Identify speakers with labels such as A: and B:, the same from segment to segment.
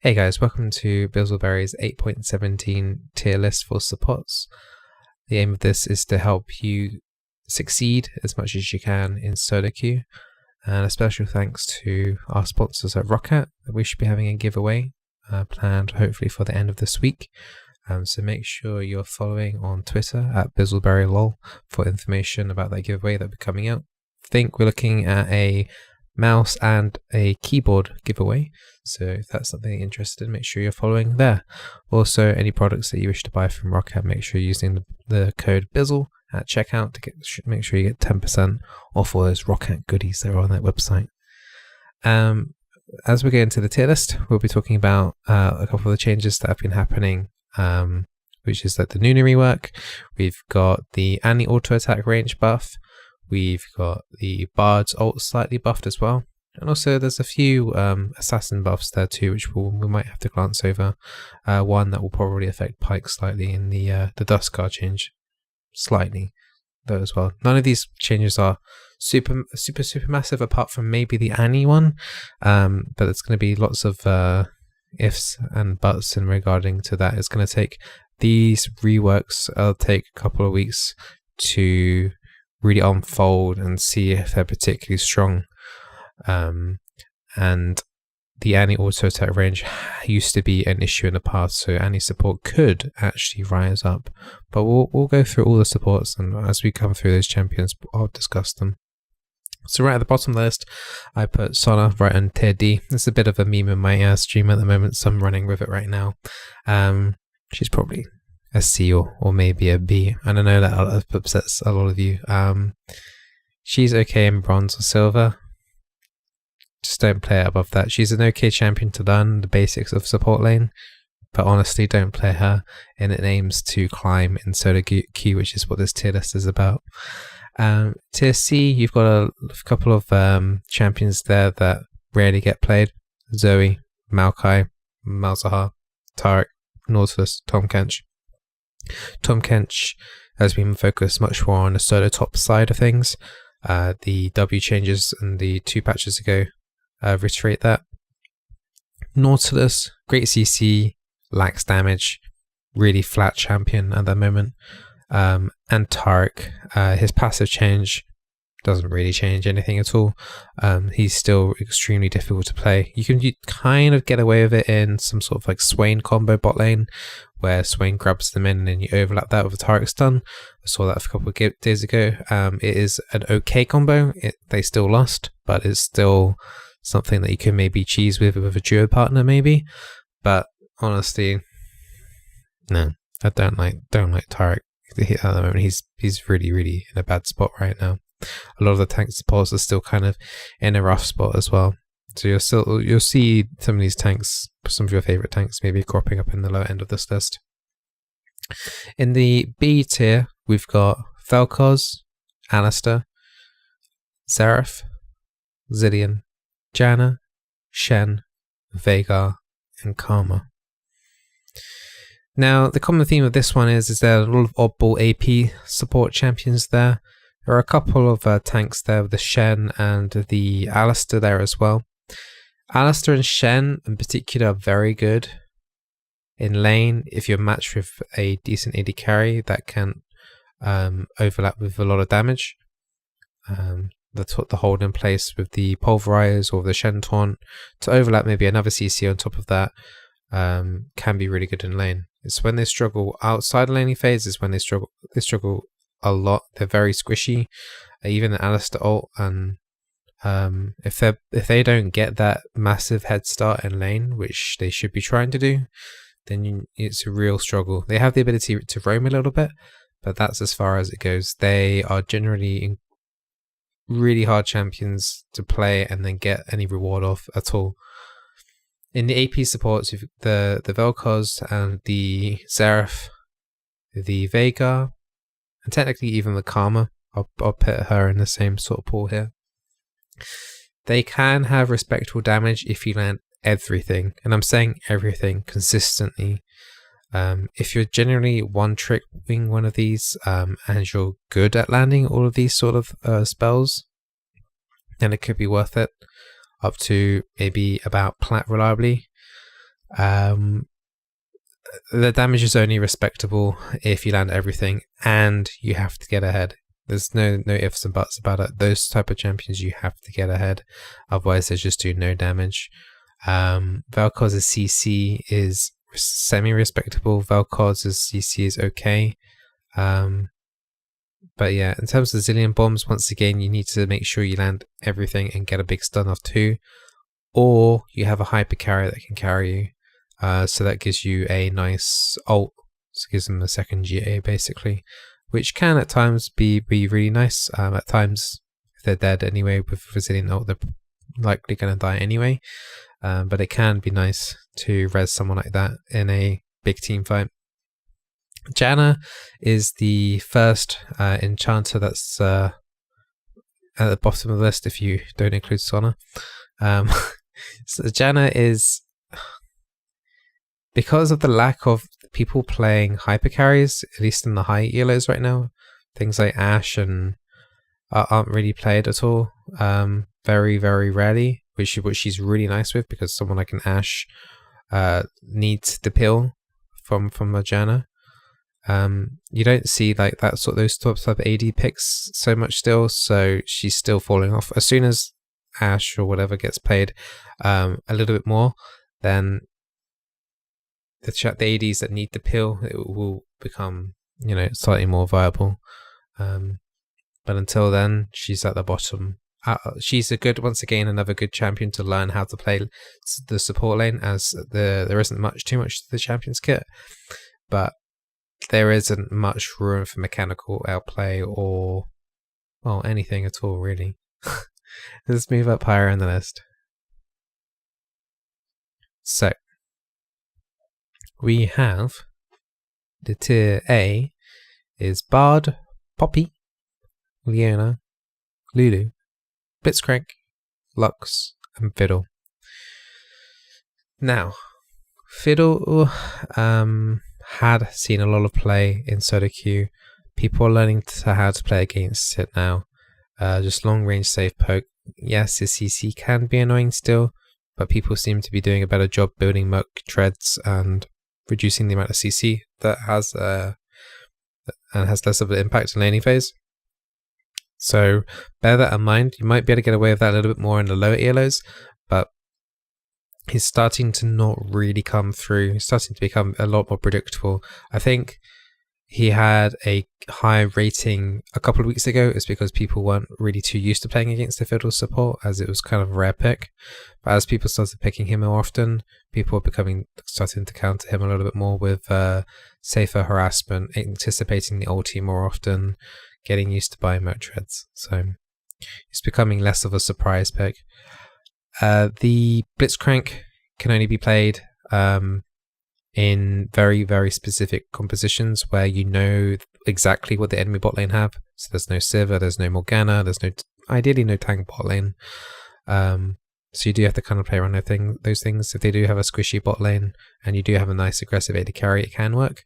A: Hey guys, welcome to Bizzleberry's 8.17 tier list for supports. The aim of this is to help you succeed as much as you can in solo queue, and a special thanks to our sponsors at Rakan that we should be having a giveaway planned hopefully for the end of this week. So make sure you're following on Twitter at BizzleberryLol for information about that giveaway that'll be coming out. I think we're looking at a mouse and a keyboard giveaway, so if that's something you're interested in, make sure you're following there. Also, any products that you wish to buy from Rakan, make sure you're using the code Bizzle at checkout to make sure you get 10% off all those Rakan goodies that are on that website. As we get into the tier list, we'll be talking about a couple of the changes that have been happening, which is that the Nunu rework. We've got the Annie auto attack range buff. We've got the Bard's ult slightly buffed as well. And also there's a few assassin buffs there too, which we might have to glance over. One that will probably affect Pyke slightly in the Dust Guard change. Slightly, though, as well. None of these changes are super massive apart from maybe the Annie one. But it's going to be lots of ifs and buts in regarding to that. It's going to take these reworks, take a couple of weeks to really unfold and see if they're particularly strong. And the Annie auto attack range used to be an issue in the past, so Annie support could actually rise up. But we'll go through all the supports, and as we come through those champions, I'll discuss them. So right at the bottom of the list, I put Sona right on tier D. It's a bit of a meme in my stream at the moment, so I'm running with it right now. She's probably a C or maybe a B. And I know that upsets a lot of you. She's okay in bronze or silver. Just don't play it above that. She's an okay champion to learn the basics of support lane, but honestly don't play her, and it aims to climb in solo queue, which is what this tier list is about. Tier C, you've got a couple of champions there that rarely get played. Zoe, Maokai, Malzahar, Taric, Nautilus, Tahm Kench. Tahm Kench has been focused much more on the solo top side of things. The W changes and the 2 patches ago reiterate that. Nautilus, great CC, lacks damage, really flat champion at the moment. And Taric, his passive change doesn't really change anything at all. He's still extremely difficult to play. You kind of get away with it in some sort of like Swain combo bot lane, where Swain grabs them in and then you overlap that with a Taric stun. I saw that a couple of days ago. It is an okay combo. They still lost, but it's still something that you can maybe cheese with a duo partner maybe. But honestly, no, I don't like Taric at the moment. He's really in a bad spot right now. A lot of the tank supports are still kind of in a rough spot as well. So you'll see some of these tanks, some of your favorite tanks, maybe cropping up in the lower end of this list. In the B tier, we've got Vel'Koz, Alistar, Xerath, Zilean, Janna, Shen, Veigar, and Karma. Now, the common theme of this one is there are a lot of oddball AP support champions there. There are a couple of tanks there with the Shen and the Alistar there as well. Alistar and Shen in particular are very good in lane if you're matched with a decent AD carry that can overlap with a lot of damage. The hold in place with the Pulverize or the Shen taunt to overlap maybe another CC on top of that can be really good in lane. It's when they struggle outside the laning phase is when they struggle a lot. They're very squishy, even the Alistar ult, and if they don't get that massive head start in lane, which they should be trying to do, then it's a real struggle. They have the ability to roam a little bit, but that's as far as it goes. They are generally really hard champions to play and then get any reward off at all. In the AP supports, the Vel'Koz and the Xerath, the Veigar, and technically even the Karma. I'll put her in the same sort of pool here. They can have respectable damage if you land everything, and I'm saying everything consistently. If you're generally one-trick-ing one of these, and you're good at landing all of these sort of spells, then it could be worth it. Up to maybe about plat reliably. The damage is only respectable if you land everything and you have to get ahead. There's no ifs and buts about it. Those type of champions you have to get ahead, otherwise they just do no damage. Vel'Koz's CC is semi-respectable. Vel'Koz's CC is okay. But yeah, in terms of zillion bombs, once again, you need to make sure you land everything and get a big stun off too. Or you have a hyper carry that can carry you. So that gives you a nice ult. So it gives them a second GA basically, which can at times be really nice. At times, if they're dead anyway with resilient ult, they're likely going to die anyway. But it can be nice to res someone like that in a big team fight. Janna is the first enchanter that's at the bottom of the list if you don't include Sona. So Janna is, because of the lack of people playing hyper carries, at least in the high elos right now, things like Ashe and aren't really played at all. Very rarely, which she's really nice with, because someone like an Ashe needs the pill from a Janna. You don't see like those type of AD picks so much still, so she's still falling off. As soon as Ashe or whatever gets played a little bit more, then the ADs that need the pill, it will become, slightly more viable. But until then, she's at the bottom. She's another good champion to learn how to play the support lane, as there isn't too much to the champions kit, but there isn't much room for mechanical outplay or anything at all really. Let's move up higher in the list. So we have the tier A is Bard, Papi, Leona, Lulu, Blitzcrank, Lux, and Fiddle. Now, Fiddle had seen a lot of play in solo queue. People are learning how to play against it now. Just long range safe poke. Yes, his CC can be annoying still, but people seem to be doing a better job building Merc treads and reducing the amount of CC that has less of an impact in laning phase. So bear that in mind. You might be able to get away with that a little bit more in the lower elos, but he's starting to not really come through. He's starting to become a lot more predictable. I think he had a high rating a couple of weeks ago. It's because people weren't really too used to playing against the Fiddle support, as it was kind of a rare pick. But as people started picking him more often, people were starting to counter him a little bit more with safer harassment, anticipating the ulti more often, getting used to buying Merc treads. So it's becoming less of a surprise pick. The Blitzcrank can only be played in very specific compositions where you know exactly what the enemy bot lane have. So there's no Zyra, there's no Morgana, there's ideally no tank bot lane. So you do have to kind of play around those things. If they do have a squishy bot lane and you do have a nice aggressive AD carry, it can work.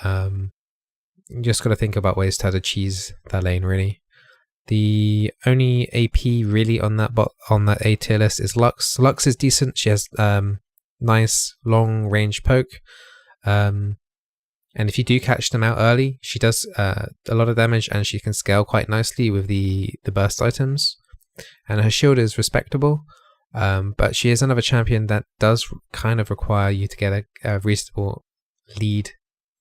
A: You just got to think about ways to how to cheese that lane really. The only AP really on that A tier list is Lux. Lux is decent. She has nice long range poke, and if you do catch them out early, she does a lot of damage, and she can scale quite nicely with the burst items. And her shield is respectable, but she is another champion that does kind of require you to get a reasonable lead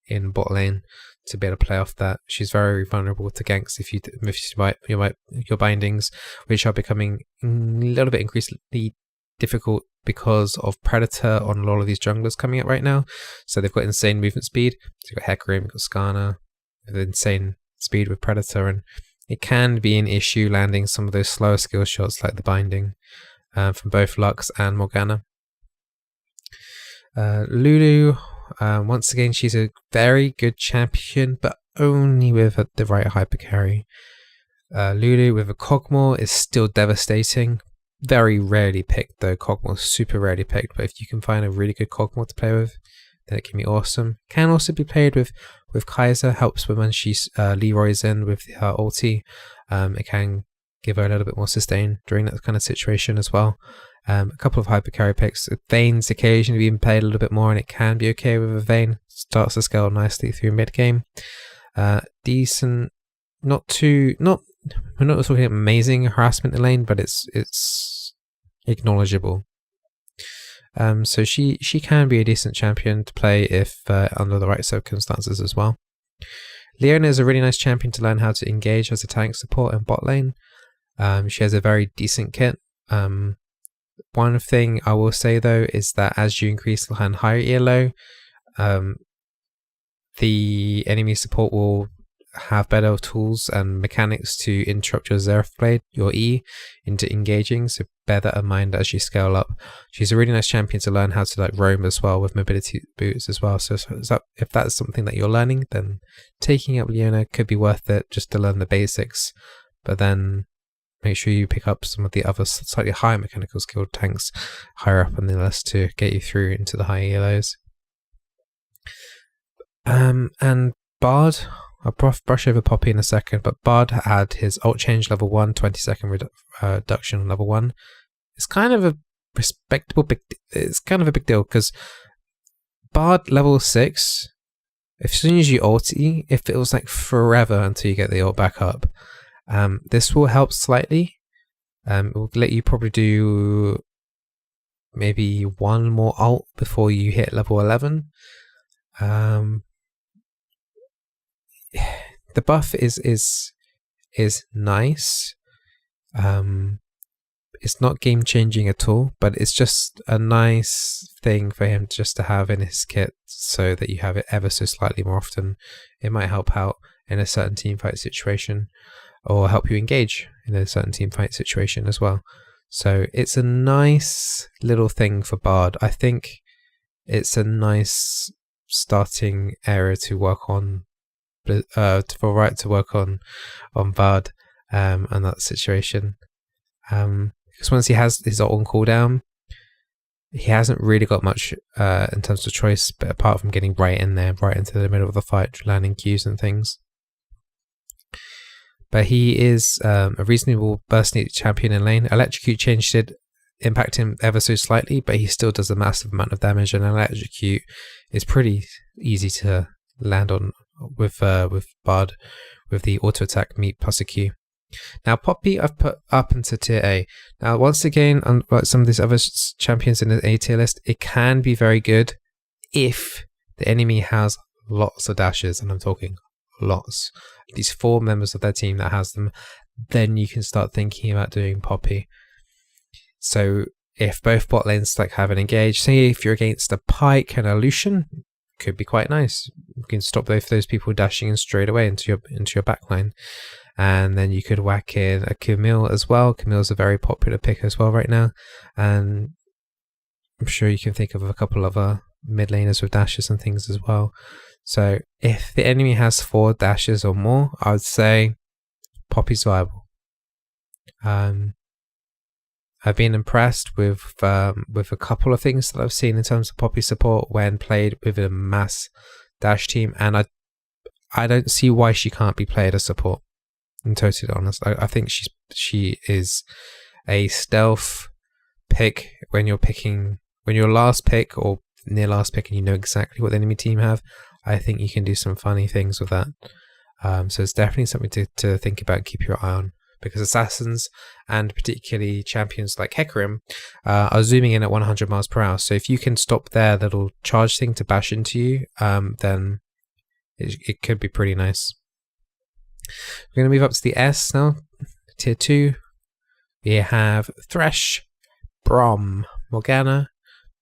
A: in bot lane to be able to play off that. She's very vulnerable to ganks if you miss your bindings, which are becoming a little bit increasingly difficult because of Predator on a lot of these junglers coming up right now. So they've got insane movement speed. So you've got Hecarim, you've got Skarner with insane speed with Predator, and it can be an issue landing some of those slower skill shots like the binding from both Lux and Morgana. Lulu, once again, she's a very good champion, but only with the right hyper carry. Lulu with a Cogmore is still devastating. Very rarely picked though. Cogmore super rarely picked, but if you can find a really good Cogmore to play with, then it can be awesome. Can also be played with Kaiser. Helps when she Leroy's in with her ulti. It can give her a little bit more sustain during that kind of situation as well. A couple of hyper carry picks. Vayne's occasionally being played a little bit more, and it can be okay with a Vayne. Starts to scale nicely through mid game. Decent, we're not talking amazing harassment in lane, but it's acknowledgeable. So she can be a decent champion to play if under the right circumstances as well. Leona is a really nice champion to learn how to engage as a tank support in bot lane. She has a very decent kit. One thing I will say though is that as you increase and higher ELO, the enemy support will have better tools and mechanics to interrupt your Zyra blade, your E, into engaging, so bear that in mind as you scale up. She's a really nice champion to learn how to like roam as well with mobility boots as well, so if that's something that you're learning, then taking up Leona could be worth it just to learn the basics, but then make sure you pick up some of the other slightly higher mechanical skilled tanks higher up on the list to get you through into the high ELOs. And Bard, I'll brush over Papi in a second, but Bard had his ult change level 1, 20-second reduction on level 1. It's kind of a respectable it's kind of a big deal, because Bard level 6, as soon as you ulti, it feels like forever until you get the ult back up. This will help slightly. It will let you probably do maybe one more ult before you hit level 11. The buff is nice. It's not game changing at all, but it's just a nice thing for him just to have in his kit so that you have it ever so slightly more often. It might help out in a certain team fight situation, or help you engage in a certain team fight situation as well. So it's a nice little thing for Bard. I think it's a nice starting area to work on, to work on Bard and that situation. Because once he has his ult on cooldown, he hasn't really got much in terms of choice, but apart from getting right in there, right into the middle of the fight, landing Qs and things. But he is a reasonable bursting champion in lane. Electrocute change did impact him ever so slightly, but he still does a massive amount of damage, and Electrocute is pretty easy to land on with Bard with the auto attack meet plus a Q. Now Papi I've put up into tier A. Now once again, unlike some of these other champions in the A tier list, it can be very good if the enemy has lots of dashes, and I'm talking lots. At least 4 members of their team that has them, then you can start thinking about doing Papi. So if both bot lanes like have an engage, say if you're against a Pyke and a Lucian, could be quite nice. You can stop both those people dashing in straight away into your backline. And then you could whack in a Camille as well. Camille's a very popular pick as well right now, and I'm sure you can think of a couple of mid laners with dashes and things as well. So if the enemy has 4 dashes or more, I would say Papi's viable. I've been impressed with a couple of things that I've seen in terms of Papi support when played with a mass dash team, and I don't see why she can't be played as support. I'm totally honest. I think she is a stealth pick when you're last pick or near last pick and you know exactly what the enemy team have. I think you can do some funny things with that. So it's definitely something to think about, keep your eye on, because assassins and particularly champions like Hecarim are zooming in at 100 miles per hour. So if you can stop their little charge thing to bash into you, then it could be pretty nice. We're going to move up to the S now, tier 2. We have Thresh, Braum, Morgana,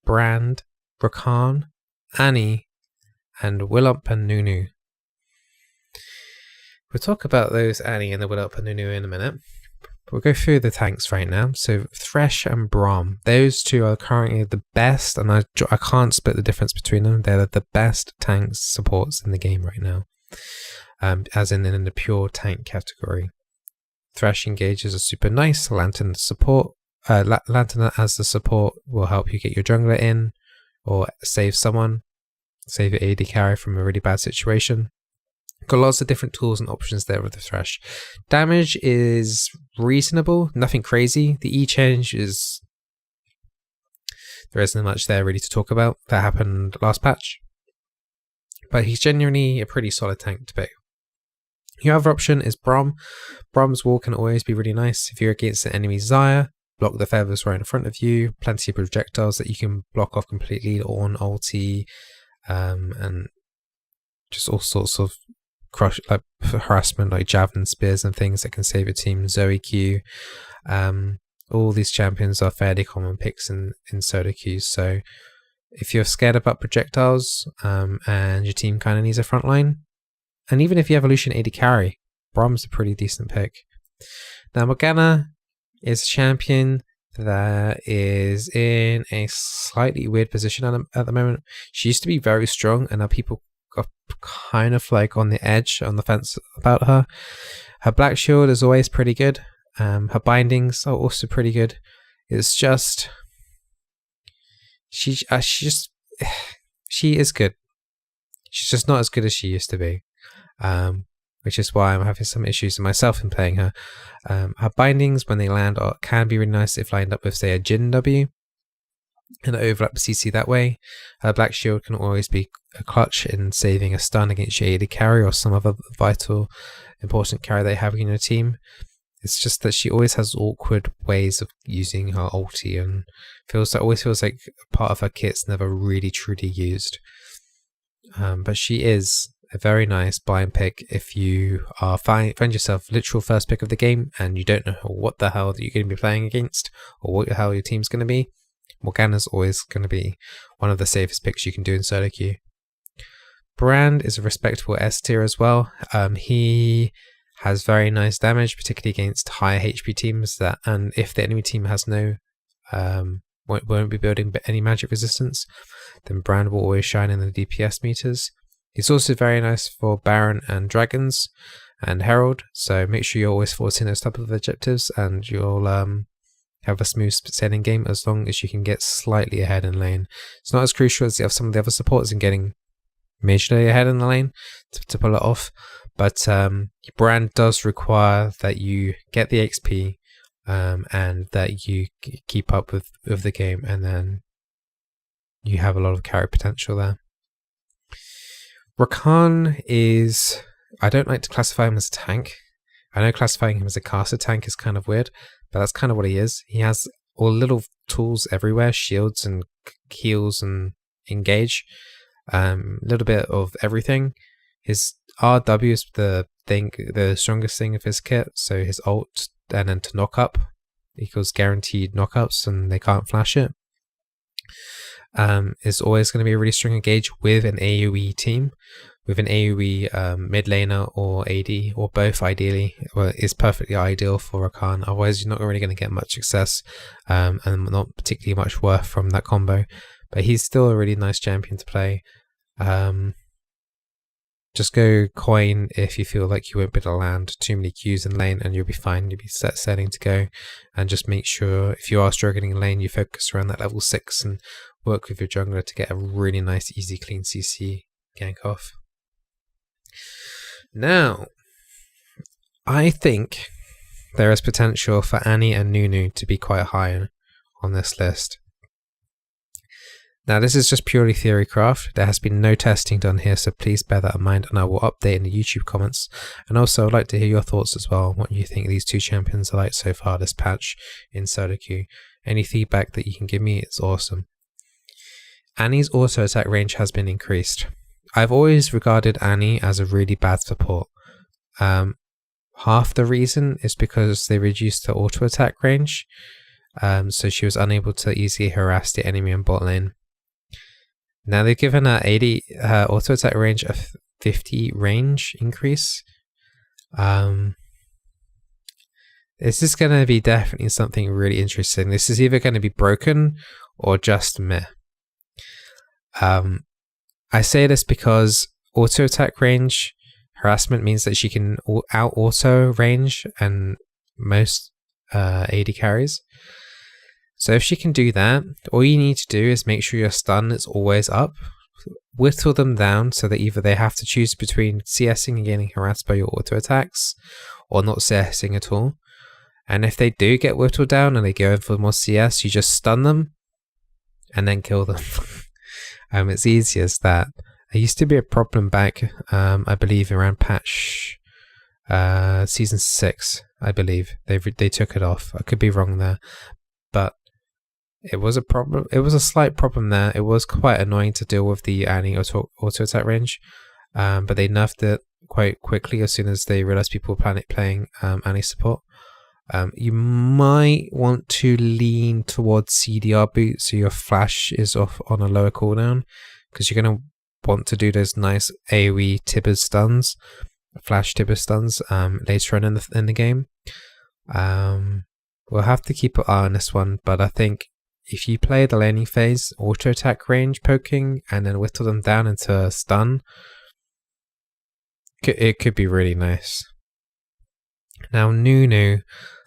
A: Brand, Rakan, Annie, and willump and Nunu. We'll talk about those Annie and the willump and Nunu in a minute. We'll go through the tanks right now. So Thresh and Braum, those two are currently the best, and I can't split the difference between them. They're the best tanks supports in the game right now. As in the pure tank category. Thresh engages are super nice. Lantern support, Lantern as the support will help you get your jungler in or save someone, save your AD carry from a really bad situation. Got lots of different tools and options there with the Thresh. Damage is reasonable, nothing crazy. The E change is there isn't much there really to talk about. That happened last patch. But he's genuinely a pretty solid tank to pick. Your other option is Braum. Braum's wall can always be really nice. If you're against an enemy Zyra, block the feathers right in front of you. Plenty of projectiles that you can block off completely on ulti, and just all sorts of crush, like harassment, like javelin spears and things that can save your team. Zoe Q. All these champions are fairly common picks in solo queues. So if you're scared about projectiles, and your team kind of needs a front line, and even if you have Evolution AD carry, Braum's a pretty decent pick. Now Morgana is a champion that is in a slightly weird position at the moment. She used to be very strong, and now people are kind of like on the edge, on the fence about her. Her black shield is always pretty good. Her bindings are also pretty good. It's just she is good. She's just not as good as she used to be. Which is why I'm having some issues myself in playing her. Her bindings, when they land, can be really nice if lined up with, say, a Jin W, and overlap the CC that way. Her black shield can always be a clutch in saving a stun against your AD carry or some other vital, important carry they have in your team. It's just that she always has awkward ways of using her ulti, and always feels like part of her kit's never really truly used. But she is a very nice blind pick if you are find yourself literal first pick of the game and you don't know what the hell that you're going to be playing against or what the hell your team's going to be. Morgana's always going to be one of the safest picks you can do in solo queue. Brand is a respectable S tier as well. He has very nice damage, particularly against higher HP teams, and if the enemy team has no won't be building any magic resistance, then Brand will always shine in the DPS meters. He's also very nice for Baron and Dragons and Herald, so make sure you're always forcing those type of objectives and you'll have a smooth sailing game as long as you can get slightly ahead in lane. It's not as crucial as some of the other supports in getting majorly ahead in the lane to pull it off, but Brand does require that you get the XP and that you keep up with the game, and then you have a lot of carry potential there. Rakan is, I don't like to classify him as a tank. I know classifying him as a caster tank is kind of weird, but that's kind of what he is. He has all little tools everywhere, shields and heals and engage, little bit of everything. His RW is the strongest thing of his kit, so his ult and then to knock up equals guaranteed knockups and they can't flash it. Is always going to be a really strong engage with an AoE team, with an AoE mid laner or AD or both ideally. Well, is perfectly ideal for Rakan. Otherwise you're not really going to get much success and not particularly much worth from that combo, but he's still a really nice champion to play. Just go coin if you feel like you won't be able to land too many Qs in lane, and you'll be fine. You'll be setting to go, and just make sure if you are struggling in lane, you focus around that level 6 and work with your jungler to get a really nice, easy, clean CC gank off. Now, I think there is potential for Annie and Nunu to be quite high on this list. Now, this is just purely theory craft. There has been no testing done here, so please bear that in mind, and I will update in the YouTube comments. And also, I'd like to hear your thoughts as well, what you think these two champions are like so far this patch in solo queue. Any feedback that you can give me is awesome. Annie's auto attack range has been increased. I've always regarded Annie as a really bad support. Half the reason is because they reduced the auto attack range, so she was unable to easily harass the enemy in bot lane. Now they've given her auto attack range a 50 range increase. This is going to be definitely something really interesting. This is either going to be broken or just meh. I say this because auto attack range harassment means that she can out auto range and most AD carries. So if she can do that, all you need to do is make sure your stun is always up. Whittle them down so that either they have to choose between CSing and getting harassed by your auto attacks or not CSing at all. And if they do get whittled down and they go in for more CS, you just stun them and then kill them. It's easy as that. It used to be a problem back, I believe, around patch season 6. I believe they took it off. I could be wrong there, but it was a problem. It was a slight problem there. It was quite annoying to deal with the Annie auto attack range, but they nerfed it quite quickly as soon as they realized people were playing Annie support. You might want to lean towards CDR boot so your flash is off on a lower cooldown, because you're going to want to do those nice AoE Tibber stuns, flash Tibber stuns later on in the game. We'll have to keep an eye on this one, but I think if you play the laning phase, auto attack range poking, and then whittle them down into a stun, it could be really nice. Now Nunu,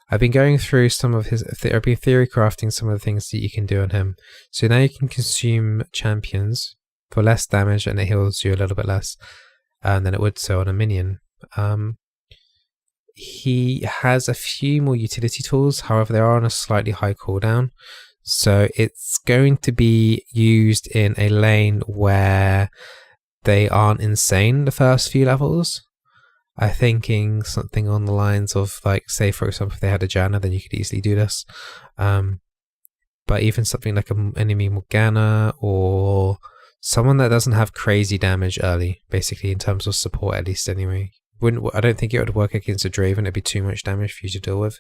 A: I've been going through some of his, I've been theory crafting some of the things that you can do on him. So now you can consume champions for less damage, and it heals you a little bit less than it would so on a minion. He has a few more utility tools, however they are on a slightly high cooldown. So it's going to be used in a lane where they aren't insane the first few levels. I'm thinking something on the lines of, like, say for example if they had a Janna, then you could easily do this. But even something like an enemy Morgana, or someone that doesn't have crazy damage early, basically in terms of support at least anyway. I don't think it would work against a Draven. It'd be too much damage for you to deal with.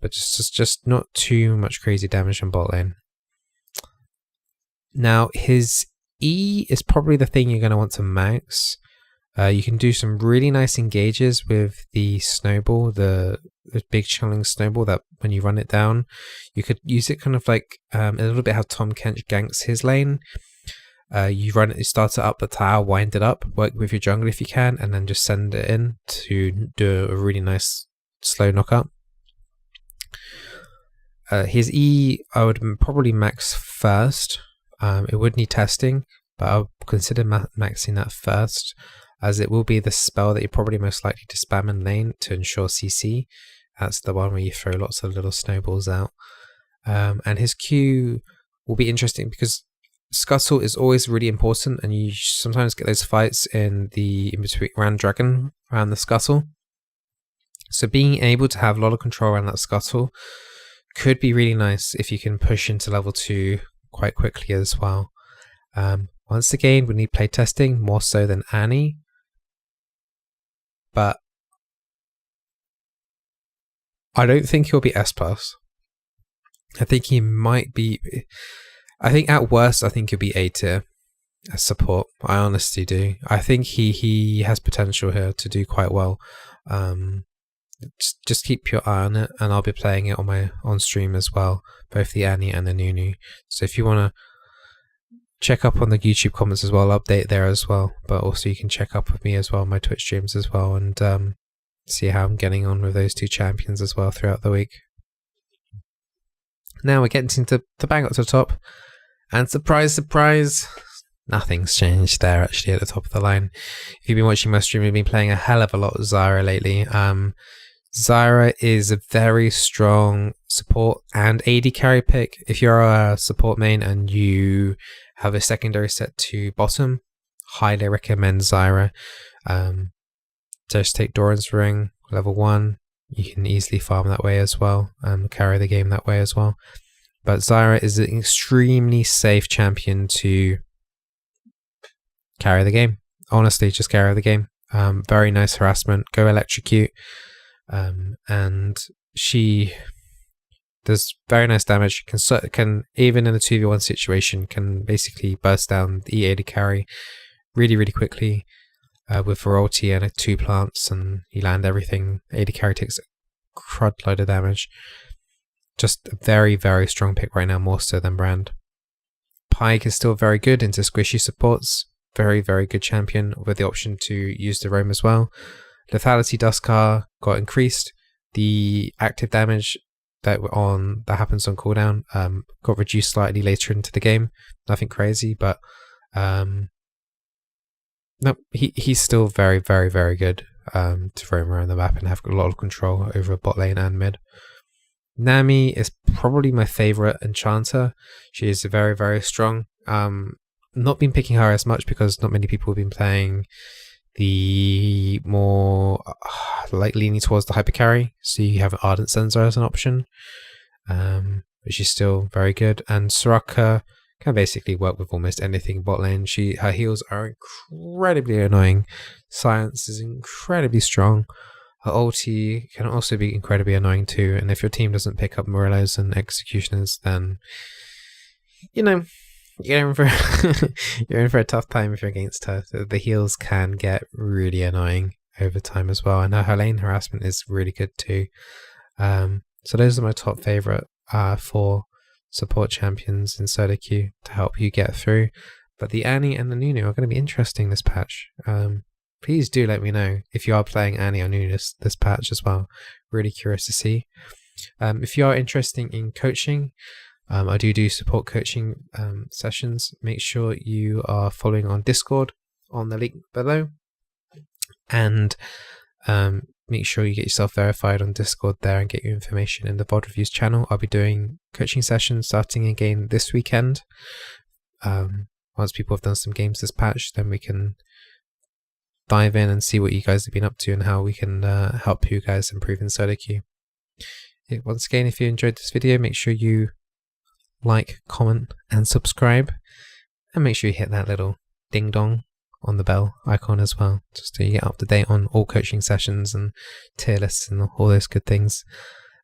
A: But just not too much crazy damage on bot lane. Now his E is probably the thing you're going to want to max. You can do some really nice engages with the snowball, the big channeling snowball that when you run it down, you could use it kind of like a little bit how Tahm Kench ganks his lane. You start it up the tower, wind it up, work with your jungle if you can, and then just send it in to do a really nice slow knockup. His E, I would probably max first. It would need testing, but I would consider maxing that first, as it will be the spell that you're probably most likely to spam in lane to ensure CC. That's the one where you throw lots of little snowballs out. And his Q will be interesting because Scuttle is always really important, and you sometimes get those fights in between around Dragon, around the Scuttle. So being able to have a lot of control around that Scuttle could be really nice if you can push into level 2 quite quickly as well. Once again, we need play testing more so than Annie, but I don't think he'll be S+. I think he might be. I think at worst, I think he'll be A tier as support. I honestly do. I think he has potential here to do quite well. Just keep your eye on it, and I'll be playing it on stream as well, both the Annie and the Nunu. So if you want to check up on the YouTube comments as well, I'll update there as well. But also you can check up with me as well on my Twitch streams as well, and see how I'm getting on with those two champions as well throughout the week. Now we're getting to bang up to the top, and surprise, surprise, nothing's changed there actually at the top of the line. If you've been watching my stream, I've been playing a hell of a lot of Zyra lately. Zyra is a very strong support and AD carry pick. If you're a support main and you have a secondary set to bottom, highly recommend Zyra. Just take Doran's Ring, level 1. You can easily farm that way as well, and carry the game that way as well. But Zyra is an extremely safe champion to carry the game. Honestly, just carry the game. Very nice harassment. Go electrocute. And she does very nice damage. Can even in a 2v1 situation, can basically burst down the AD carry really quickly with Virality and 2 plants, and you land everything. AD carry takes a crud load of damage. Just a very strong pick right now, more so than Brand. Pyke is still very good into squishy supports. Very good champion with the option to use the roam as well. Lethality Dustcar got increased. The active damage that happens on cooldown got reduced slightly later into the game. Nothing crazy, but no, he's still very good to roam around the map and have a lot of control over bot lane and mid. Nami is probably my favorite enchanter. She is very, very strong. Not been picking her as much because not many people have been playing the more like leaning towards the hyper carry. So you have Ardent Sensor as an option, which is still very good. And Soraka can basically work with almost anything bot lane. Her heals are incredibly annoying. Science is incredibly strong. Her ulti can also be incredibly annoying too, and if your team doesn't pick up Morellos and Executioners, then you're in for you're in for a tough time if you're against her. The heals can get really annoying over time as well, and her lane harassment is really good too. So those are my top favorite 4 support champions in solo queue to help you get through. But the Annie and the Nunu are going to be interesting this patch. Please do let me know if you are playing Annie or Nunu this patch as well. Really curious to see. If you are interested in coaching, I do support coaching sessions. Make sure you are following on Discord on the link below. And make sure you get yourself verified on Discord there and get your information in the VOD Reviews channel. I'll be doing coaching sessions starting again this weekend. Once people have done some games this patch, then we can dive in and see what you guys have been up to and how we can help you guys improve in solo queue. Once again, if you enjoyed this video, make sure you like, comment and subscribe, and make sure you hit that little ding dong on the bell icon as well, just so you get up to date on all coaching sessions and tier lists and all those good things.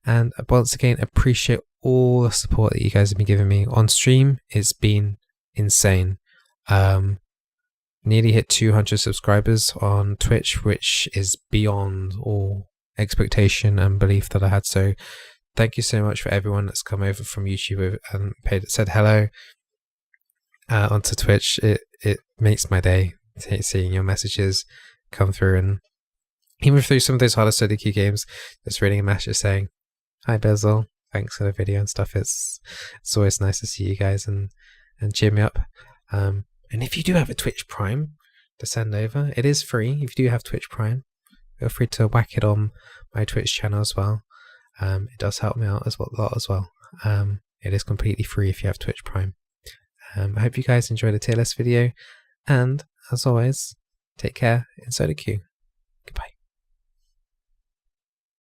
A: And once again, appreciate all the support that you guys have been giving me on stream. It's been insane. Nearly hit 200 subscribers on Twitch, which is beyond all expectation and belief that I had. So thank you so much for everyone that's come over from YouTube and said hello onto Twitch. It makes my day seeing your messages come through, and even through some of those harder solo queue games, just reading a message saying, "Hi Bizzle, thanks for the video" and stuff. It's always nice to see you guys and cheer me up. And if you do have a Twitch Prime to send over, it is free. If you do have Twitch Prime, feel free to whack it on my Twitch channel as well. It does help me out a lot as well. It is completely free if you have Twitch Prime. I hope you guys enjoyed the tier list video, and as always, take care in solo queue. Goodbye.